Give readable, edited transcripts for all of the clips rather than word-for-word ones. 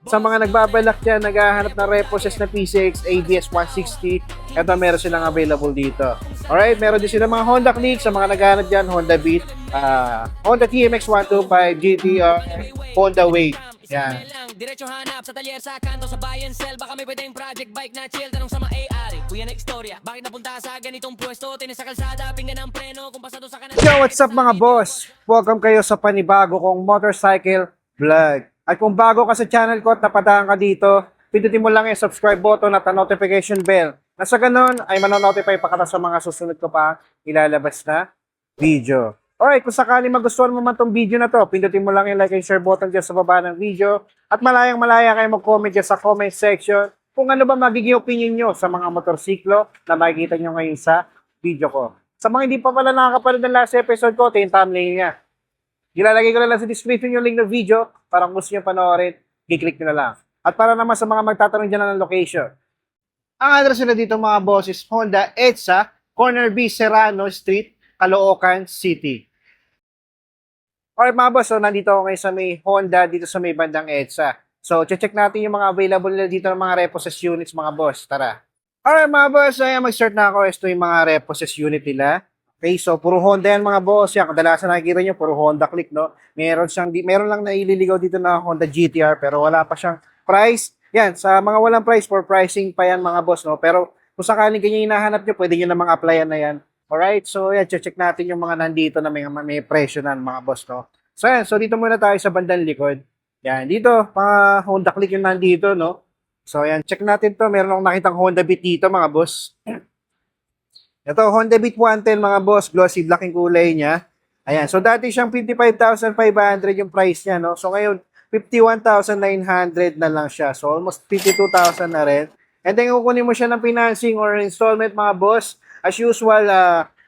Sa mga nagbabalak dyan, naghahanap ng repossess na PCX ABS 160, eto meron silang available dito. Alright, meron din sila mga Honda Click. Sa mga naghahanap dyan, Honda Beat, Honda TMX 125, GTR, Honda Wave. Yan. Diretso hanap sa talyer sa kanto sa buy and sell. Baka may pwedeng project bike na chill. Tanong sa mga ARI, kuya na istorya. Bakit napunta sa ganitong pwesto? Tinis sa kalsada, pinggan ang preno. Kung pasado sa kanan. Yo, what's up mga boss? Welcome kayo sa panibago kong motorcycle vlog. At kung bago ka sa channel ko at napadaan ka dito, pindutin mo lang yung subscribe button at ang notification bell. Na sa ganun ay manonotify pa ka sa mga susunod ko pa ilalabas na video. Alright, kung sakali magustuhan mo man tong video na to, pindutin mo lang yung like and share button dyan sa baba ng video. At malayang malaya kayo mag-comment dyan sa comment section kung ano ba magiging opinion nyo sa mga motorsiklo na makikita nyo ngayon sa video ko. Sa mga hindi pa pala nakakapanood ng last episode ko, ito yung thumbnail niya. Ilalagay ko na lang sa description yung link ng video para kung gusto nyo panoorin, i-click nyo na lang. At para naman sa mga magtatanong dyan ng location. Ang address nila dito mga boss is Honda EDSA, Corner B, Serrano Street, Caloocan City. Alright mga boss, so nandito ako ngayon sa may Honda, dito sa may bandang EDSA. So, check natin yung mga available nila dito ng mga repossess units mga boss. Tara. Alright mga boss, ayan mag-start na ako. Ito yung mga repossess unit nila. Okay, so puro Honda yan mga boss. Yan, kadalasan nakikita nyo, puro Honda Click, no? Meron lang na ililigaw dito na Honda GTR, pero wala pa siyang price. Yan, sa mga walang price, for pricing pa yan mga boss, no? Pero kung sakaling ganyan hinahanap nyo, pwede nyo namang applyan na yan. Alright, so yan, check natin yung mga nandito na may presyo na mga boss, no? So yan, so dito muna tayo sa bandang likod. Yan, dito, mga Honda Click yung nandito, no? So yan, check natin to. Meron akong nakitang Honda Beat dito mga boss. Ito, Honda Beat 110 mga boss, glossy black yung kulay niya. Ayan, so dati siyang 55,500 yung price niya, no? So ngayon, 51,900 na lang siya. So almost 52,000 na rin. And then kukunin mo siya ng financing or installment mga boss. As usual,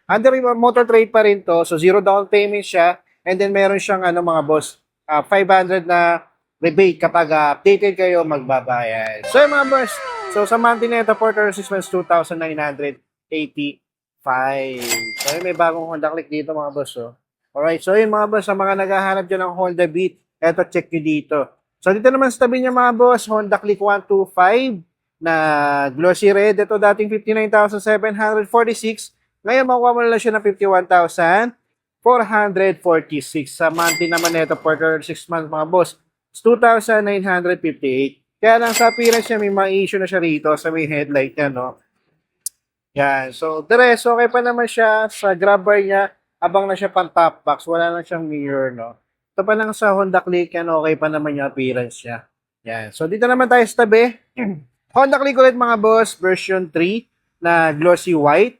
under motor trade pa rin to. So zero down payment siya. And then meron siyang mga boss, 500 na rebate kapag updated kayo magbabayad. So mga boss, so sa monthly nito for 36 months, 2,985. So may bagong Honda Click dito mga boss. Oh. Alright, so yun mga boss, sa mga naghahanap dyan ng Honda Beat, eto check nyo dito. So dito naman sa tabi niya mga boss, Honda Click 125 na glossy red. Ito dating 59,746. Ngayon makuha mo na lang siya ng 51,446. Sa monthly naman nito for 36 months mga boss, 2,958. Kaya lang sa appearance niya, may mga issue na siya rito sa may headlight niya, no? Yan. So, the rest, okay pa naman siya. Sa grab bar niya, abang na siya pang top box. Wala na siyang mirror, no? Ito pa lang sa Honda Click, yan, okay pa naman yung appearance niya. Yan. So, dito naman tayo sa tabi. Honda Click ulit, mga boss, version 3 na glossy white.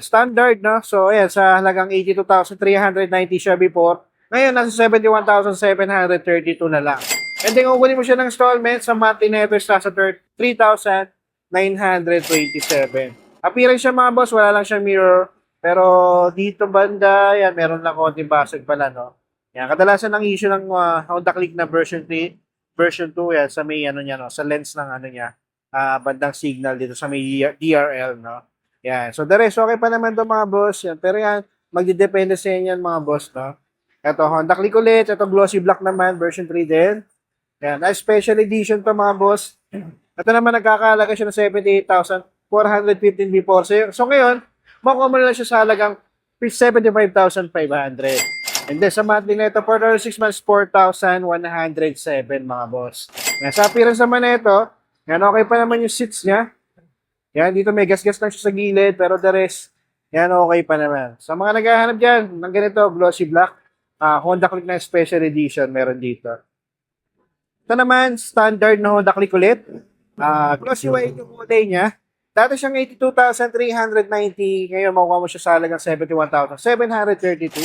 Standard, no? So, ayan, sa halagang 82,390 siya before. Ngayon, nasa 71,732 na lang. And then, kukunin mo siya ng installment sa monthly neto sa 3,927. Appearance siya mga boss, wala lang siyang mirror. Pero dito banda, yan, meron lang konting basag pala, no? Yan, kadalasan ang issue ng Honda Click na version 3, version 2, yan, sa may niya, no? Sa lens ng niya, bandang signal dito sa may DRL, no? Yan, so the rest, okay pa naman to mga boss, yan. Pero yan, magdidepende sa inyo yan mga boss, no? Ito, Honda Click ulit, ito glossy black naman, version 3 din. Yan, special edition to mga boss. Ito naman nagkakalaga siya ng 78,415 before. So ngayon, makuha mo na lang siya sa halagang 75,500. And then sa monthly nito, for 6 months, 4,107 mga boss. Yan, sa appearance naman nito, yan, okay pa naman yung seats niya. Yan, dito may gas-gas lang siya sa gilid, pero the rest, yan, okay pa naman. Sa mga naghahanap dyan, ng ganito, glossy black, Honda Click na special edition, meron dito. Ito naman, standard na Honda Click ulit. Glossy white yung kulay niya. Dati siyang 82,390. Ngayon, makuha mo siya sa halagang 71,732.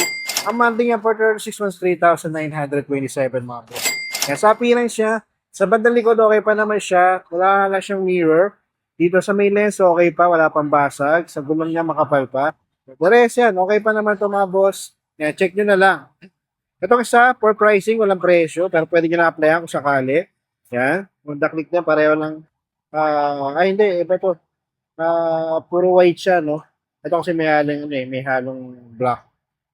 Ang monthly niya for 36 months, 3,927 mga boss. Yan, sa appearance niya, sa bandang likod, okay pa naman siya. Wala lang siyang mirror. Dito sa may lens, okay pa. Wala pang basag. Sa gulong niya, makapal pa. The rest yan, okay pa naman ito mga boss. Yan, check nyo na lang. Ito isa, for pricing, walang presyo, pero pwede nyo na-applyan kung sakali. Yan, Honda Click niya, pareho lang. Hindi, iba ito. Puro white siya, no? Ito kasi may halong black.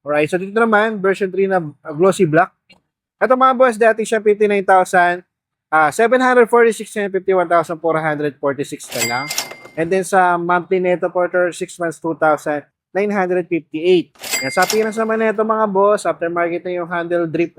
Alright, so dito naman, version 3 na glossy black. Ito mga boss, dati siya 59,000. 746 and 51,446 na lang. And then sa monthly neto for 6 months, 2,958. Yan, sa appearance naman nito mga boss, aftermarket na yung handle grip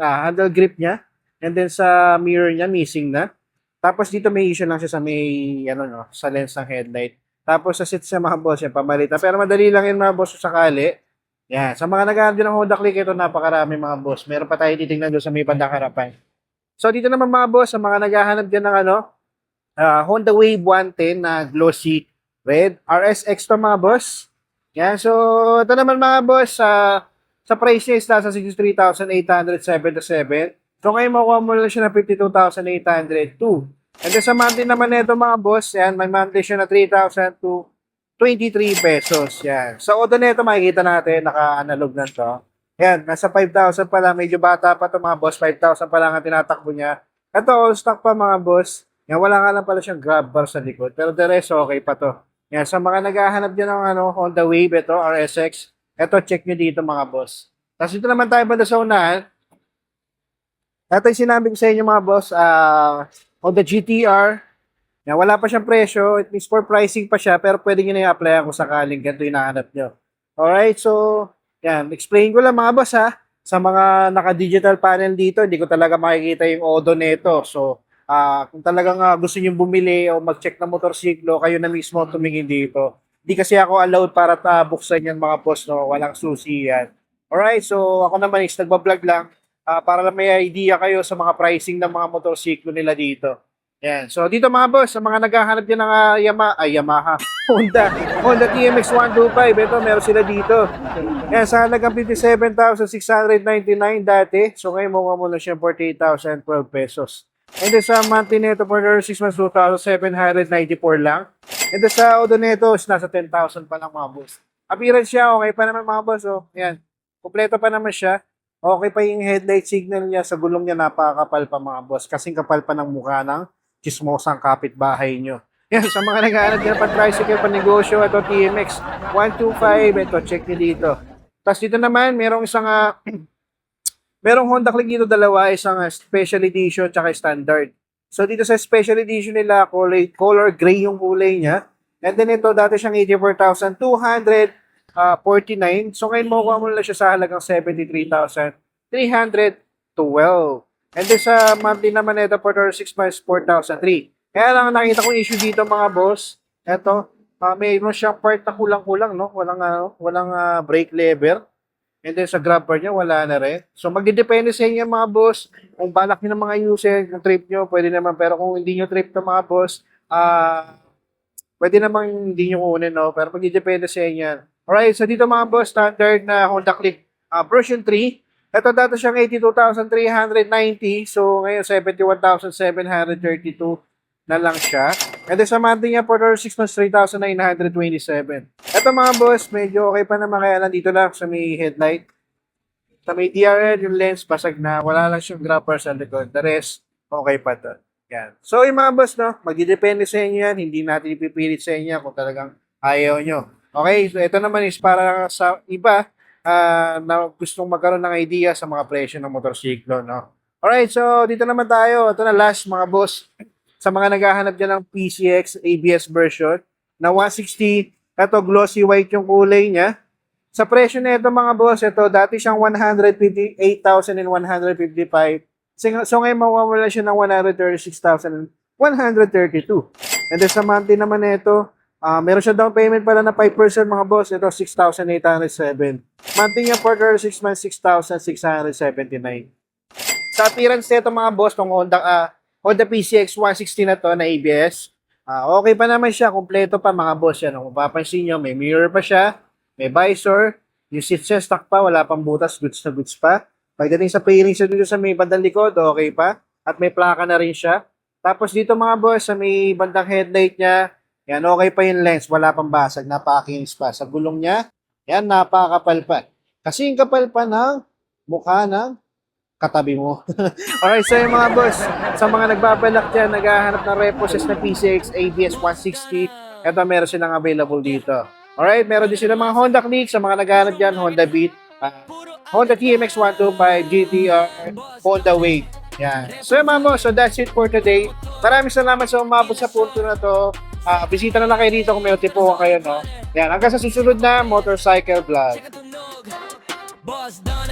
niya. And then sa mirror niya, missing na. Tapos dito may issue lang siya sa may, sa lens ng headlight. Tapos sa seats siya mga boss, yan, pamalitan. Pero madali lang yun mga boss kung sakali. Yan, sa mga naghahanap din ng Honda Click, ito napakarami mga boss. Meron pa tayo titingnan doon sa may bandang harapan. So dito naman mga boss, sa mga naghahanap din ng Honda Wave 110 na glossy red. RSX to mga boss. Yan, so ito naman mga boss, sa price niya is nasa 63,877. So ngayon makuha mo lang siya na 52,802. And then sa monthly naman nito mga boss, yan, may monthly siya na 3,223 pesos. Yan. Sa Odo nito makikita natin, naka-analog na to. Yan, nasa 5,000 pa lang, medyo bata pa to mga boss, 5,000 pa lang ang tinatakbo niya. Ito, all stock pa mga boss. Yan, wala nga lang pala siyang grab bar sa likod, pero the rest okay pa to. Yan, sa mga naghahanap dyan ng Honda Wave, ito, RSX, ito, check nyo dito mga boss. Tapos dito naman tayo banda sa unahan. Ito yung sinabi ko sa inyo mga boss, Honda GTR. Yan, wala pa siyang presyo. It means for pricing pa siya, pero pwede nyo na i-apply kung sakaling ganito yung nahanap nyo. Alright, so, yan, explain ko lang mga boss ha. Sa mga naka-digital panel dito, hindi ko talaga makikita yung odo nito. So, kung talagang gusto nyo bumili o mag-check ng motorsiklo, kayo na mismo tumingin dito. Hindi kasi ako allowed para buksan yan mga boss, no? Walang susi yan. Alright, so ako naman is nagbablog lang. Para lang may idea kayo sa mga pricing ng mga motorsiklo nila dito. Yan. So dito mga boss, sa mga naghahanap din ng Yamaha, Honda TMX 125, ito meron sila dito. Yan, sa halagang 57,699 dati. So ngayon mukha mo na siya 48,012 pesos. And then sa monthly neto for 6 months, 2,794 lang. And then sa Odo neto is nasa 10,000 pa lang mga boss. Appearance siya, okay pa naman mga boss. Oh. Yan. Kompleto pa naman siya. Okay pa yung headlight signal niya, sa gulong niya napakapal pa mga boss. Kasing kapal pa ng mukha ng chismosang kapitbahay nyo. Yan, sa mga naghahanap din pa tricycle, pa negosyo, ito TMX 125, ito check nyo dito. Tapos dito naman, merong isang merong Honda Click dito dalawa, isang special edition tsaka standard. So dito sa special edition nila, color gray yung kulay niya. And then ito, dati siyang 84,249. So ngayon makukuha mo lang siya sa halagang 73,312. And then sa monthly naman ito for 6 months, 4,003. Kaya lang nakita kong issue dito mga boss. Ito, mayroon siyang part na kulang-kulang, no? Walang brake lever. And then sa grab bar niya, wala na rin. So magdidepende sa inyo mga boss. Kung balak niyo ng mga user, kung trip niyo, pwede naman. Pero kung hindi niyo trip to mga boss, pwede naman hindi niyo kunin, no? Pero magdidepende sa inyo. Alright, so dito mga boss, standard na Honda Click version 3. Ito dati siyang 82,390. So ngayon 71,732 na lang siya. And then sa monthly niya for 6 months, 3,927. Ito mga boss, medyo okay pa naman, kaya lang dito lang sa may headlight. Sa may DRL, yung lens basag na, wala lang siyang grabber sa likod. The rest, okay pa to. Yan. So yung mga boss, no, magdidepende sa inyo yan. Hindi natin ipipilit sa inyo kung talagang ayaw nyo. Okay, so ito naman is para sa iba na gustong magkaroon ng idea sa mga presyo ng motorsiklo, no? Alright, so dito naman tayo. Ito na last mga boss. Sa mga naghahanap dyan ng PCX ABS version na 160, ito glossy white yung kulay niya. Sa presyo nito mga boss, ito dati siyang 158,155. So ngayon mawawala siya ng 136,132. And then sa monthly naman nito, meron siya down payment pala na 5% mga boss. Ito 6,807. Monthly niya for 6 months, 6,679. Sa appearance nito mga boss, tong Honda PCX 160 na to na ABS, okay pa naman siya, kompleto pa mga boss yan. Kung papansin nyo, may mirror pa siya, may visor, yung seat siya stock pa, wala pang butas, goods na goods pa. Pagdating sa fairing siya dito sa may bandang likod, okay pa. At may plaka na rin siya. Tapos dito mga boss, sa may bandang headlight niya, yan, okay pa yung lens, wala pang basag, napaka-kinis pa. Sa gulong niya, yan, napakapal pa. Kasi yung kapal pa ng mukha ng katabi mo. Alright, so yung mga boss, sa mga nagbabalak dyan, naghahanap ng repossess na PCX ABS 160, eto meron silang available dito. Alright, meron din sila mga Honda Click, sa mga naghahanap dyan, Honda Beat, Honda TMX 125, GTR, Honda Wave. Yan. So yun, mamo, so that's it for today. Maraming salamat sa umabot sa punto na to. Bisita na lang kayo dito kung may utipuan kayo, no? Yan, hanggang sa susunod na motorcycle vlog. Boss Don